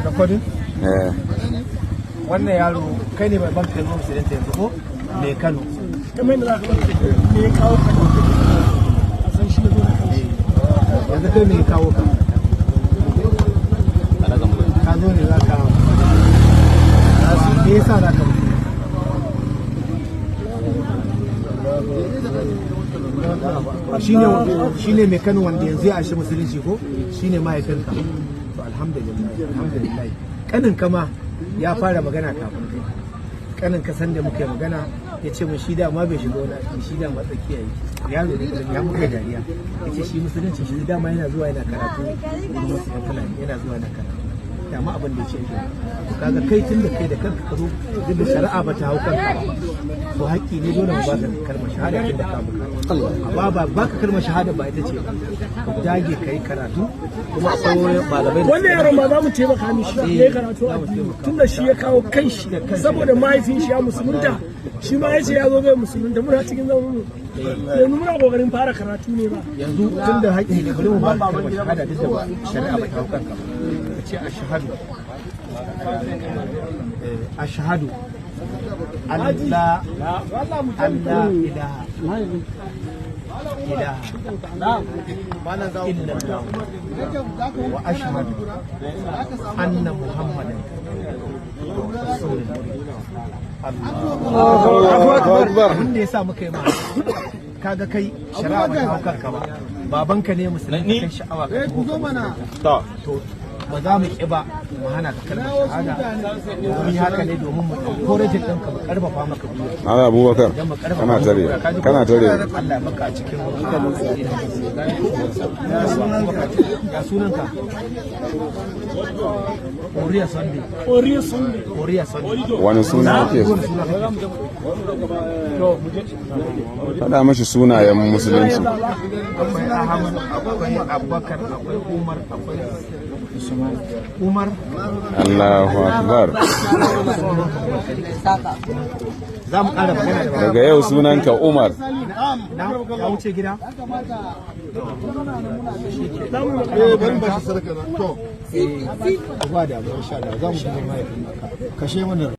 Recording? Wannan yaro kai ne mai banka Kano musulunta yanzu ko? Me Kano. Kamar da za ka me ya kawo Kano a san shi da zo da kai. Yanzu kai me ya kawo ka? Ka zo ne za ka me yasa za ka shine mai Kano wanda yanzu ya ashe musulunci ko shine mahaifinka to alhamdulillah kanin kama ya fara magana kafin kai kanin ka san da muke magana ya ce mun shi da ma bai shiga wani aiki shi da ma tsakiya yi yaro ne ya muka dariya ya ce shi musulunci shi dama yana zuwa yana karatu yana zuwa yana karatu dama abin da ya ce kaga kai tun da kai da kanka ka zo duk da shari'a ba ta hau kanka ba to haƙƙi ne dole mu baka kalmar shahada tun da ka buƙata amma ba baka kalmar shahada ba ita ce ba ka dage kai karatu kuma akwai malamai wannan yaron ba za mu taimaka mishi ya yi karatu a tun da shi ya kawo kai shi saboda mahaifin shi ya musulunta shi ma ya ce ya zo bai musulunta muna cikin zaman mu yanzu muna kokarin fara karatu ne ba yanzu tun da haƙƙi ne bari mu ba kalmar shahada duk da ba shari'a ba ta hau kanka ba ka ce ashhadu Allah ilaha illallah wa ashhadu anna muhammadan rasulullah Allahu akbar abinda yasa muka yi ma kaga kai shari'a ba ta hau kanka ba babanka ne musulmi kai sha'awa ka zo mana to ba za mu ƙi ba mu hana ka kalmar shahada domin haka ne domin mu encourage ɗinka mu ƙarfafa maka gwiwa. Ana Abubakar kana tare Allah ya baka a cikin ya sunanka Oriya Sunday wani suna yake faɗa mashi sunayen musulunci. Akwai Ahmad, akwai Abubakar, akwai Umar, akwai Umar. Allahu akbar. Za mu ƙara magana da daga yau sunanka Umar. ya wuce gida? bari ba shi sadaka na to ba da insha Allah za mu shiga mai kashe mana